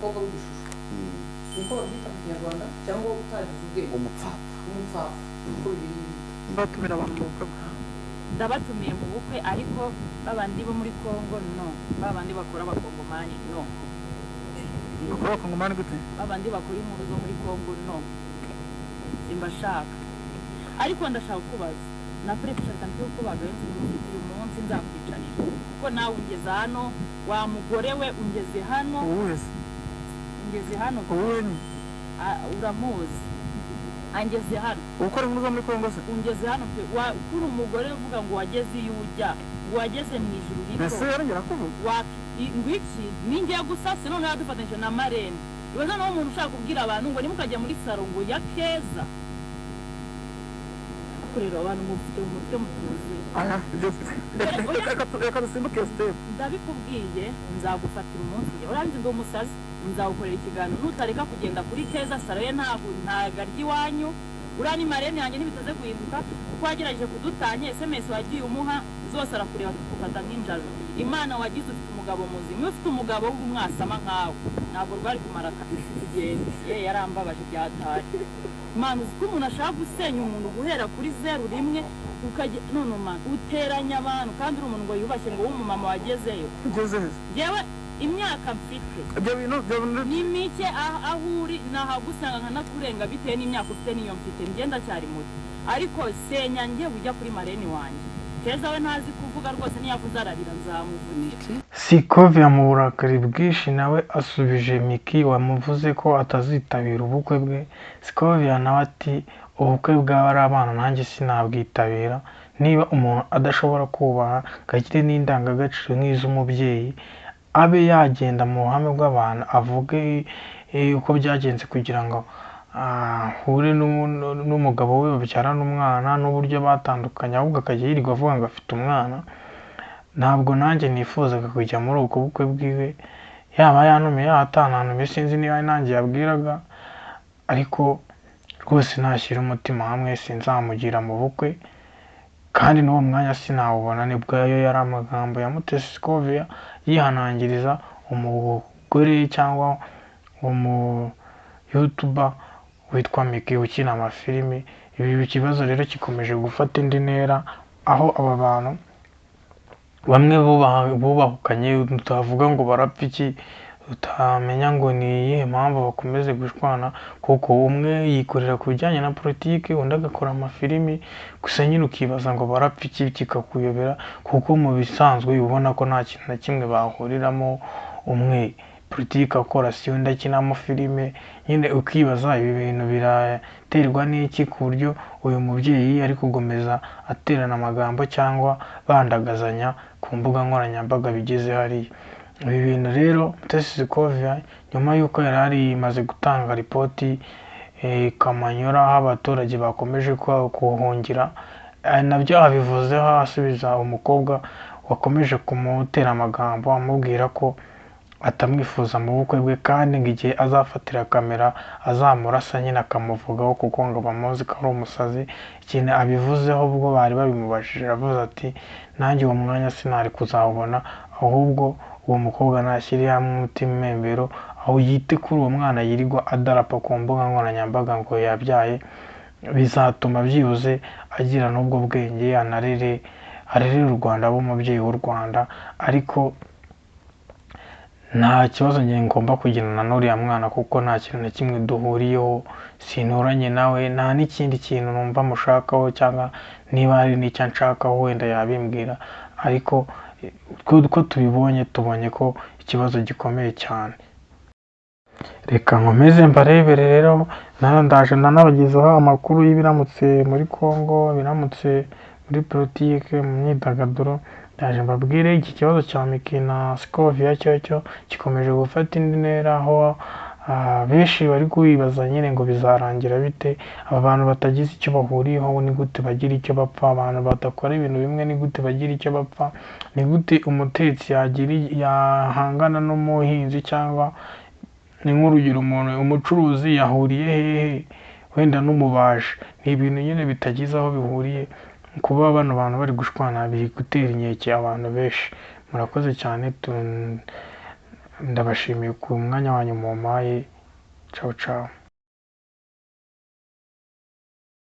umukobwa w'igishusho niko babyita mu Kinyarwanda cyangwa utabivuge umupfapfa uko bibiri batumira abantu mu bukwe bwawe ndabatumiye mu bukwe ariko babandi bo muri Kongo no babandi bakora abakongomani no bakora abakongomani gute babandi bakora inkuru zo muri Kongo no simbashaka ariko ndashaka kubaza na prefisha kandi ko bagayenze uyu munsi nzakwicanira kuko nawe ungeze hano wa mugore we ungeze hano ungeze hano uramuzi angeze hano ukora inkuru zo muri Kongo se ungeze hano pe kuri umugore uvuga ngo wageze iyo ujya wageze mu ijuru rito ese yarongera kuvuga ngwiki ningiye gusa se none yadufatanyije na Marene ibaza naho umuntu ushaka kubwira abantu ngo nimukajya muri saro ngo ya Keza kurero abantu mufite umutwe mutuzuye reka dusimbuke step ndabikubwiye nzagufatira umunsi uranzi ndo umusazi nzawukorera ikiganiro nutareka kugenda kuri Keza saro ye ntago ntagaryi wanyu urani Marene yanjye nibitaze guhinduka kuko wagerageje kudutanye SMS wagiye umuha zose arakureba kufata nk'injalo Imana wagize ufite umugabo muzima ufite umugabo w'umwasama nkawe ntabwo rwari kumara kugenda yarambabaje byataye Imana uziko umuntu ashaka gusenya umuntu guhera kuri 01 ukajya none man uteranya abantu kandi uri umuntu ngo yubashye ngo w'umumama wagezeyo yewe imyaka mfite ibyo bintu ni mike ahuri nahagusanga nkanakurenga bitewe n'imyaka ufite niyo mfite ngenda cyari muto ariko senya ngiye ujya kuri Marene wanjye Keza we ntazi kuvuga rwose niyavuze ararira nzamuvunira Sikovia mu burakari bwinshi nawe asubije Miki wamuvuze ko atazitabira ubukwe bwe Sikovia nawe ati ubukwe bwawe ari abana nanjye sinabwitabira niba umuntu adashobora kubaha gakire n'indangagaciro nk'iz'umubyeyi abe yagenda mu ruhame rw'abantu avuge uko byagenze kugira ngo hure n'umugabo we babyarana umwana n'uburyo batandukanye ahubwo akajya yirirwa avuga ngo afite umwana ntabwo nanjye nifuzaga kujya muri ubwo bukwe bwiwe yaba yanumiye yatanantumiye sinzi niba nanjye yabwiraga ariko rwose nashyira umutima hamwe sinzamugira mu bukwe kandi n'uwo mwanya sinawubona nibwo yo yari amagambo ya Mutesi Sikovia yihanangiriza umugore cyangwa YouTuber witwa Miki ukina amafilimi ibi kibazo rero gikomeje gufata indi ntera aho aba bantu bamwe bubahukanye tutavuga ngo barapfa iki utamenya ngo ni iyihe mpamvu bakomeze gushwana kuko umwe yikorera ku bijyanye na politiki undi agakora amafilimi gusa nyine ukibaza ngo barapfa iki kikakuyobera kuko mu bisanzwe ubona ko nta kintu na kimwe bahuriramo umwe politiki akora si undi akinamo filime nyine ukibaza ibi bintu biraterwa n'iki ku buryo uyu mubyeyi ari kugomeza aterana amagambo cyangwa bandagazanya ku mbuga nkoranyambaga bigeze hariya ibi bintu rero Mutesi Sikovia nyuma y'uko yari arimaze gutanga ripoti Kamanyora aho abaturage bakomeje kuhungira nabyo abivuzeho asubiza umukobwa wakomeje kumutera amagambo amubwira ko atamwifuza mu bukwe bwe kandi ngo igihe azafatira kamera azamurasa nyine akamuvugaho kuko ngo bamuzi ko ari umusazi ikintu abivuzeho ubwo bari babimubajije avuze ati nanjye uwo mwanya sinari kuzawubona ahubwo uwo mukobwa nashyiriye hamwe umutima impembero aho yite kuri uwo mwana yirirwa adarapa ku mbuga nkoranyambaga ngo yabyaye bizatuma byibuze agira n'ubwo bwenge arerere u Rwanda b'umubyeyi w'u Rwanda ariko nta kibazo njye ngomba kugirana n'uriya mwana kuko nta kintu na kimwe duhuriyeho sinturanye nawe nta n'ikindi kintu numva mushakaho cyangwa niba hari n'icyo nshakaho wenda yabimbwira ariko uko tubibonye tubonye ko ikibazo gikomeye cyane reka nkomeze mbarebere rero ndaje nanabagezaho amakuru y'ibiramutse muri Kongo biramutse muri politike mu myidagaduro ndaje mbabwire iki kibazo cya Miki na Sikovia cyo gikomeje gufata indi ntera aho benshi bari kwibaza nyine ngo bizarangira bite aba bantu batagize icyo bahuriyeho ni gute bagira icyo bapfa abantu badakora ibintu bimwe ni gute bagira icyo bapfa ni gute umutetsi yahangana n'umuhinzi cyangwa ni nk'urugero umucuruzi yahuriye hehe wenda n'umubaji ni ibintu nyine bitagize aho bihuriye kuba bano bantu bari gushwana biri gutera inkeke abantu benshi murakoze cyane ndabashimiye ku mwanya wanyu mumpaye. Ciao ciao.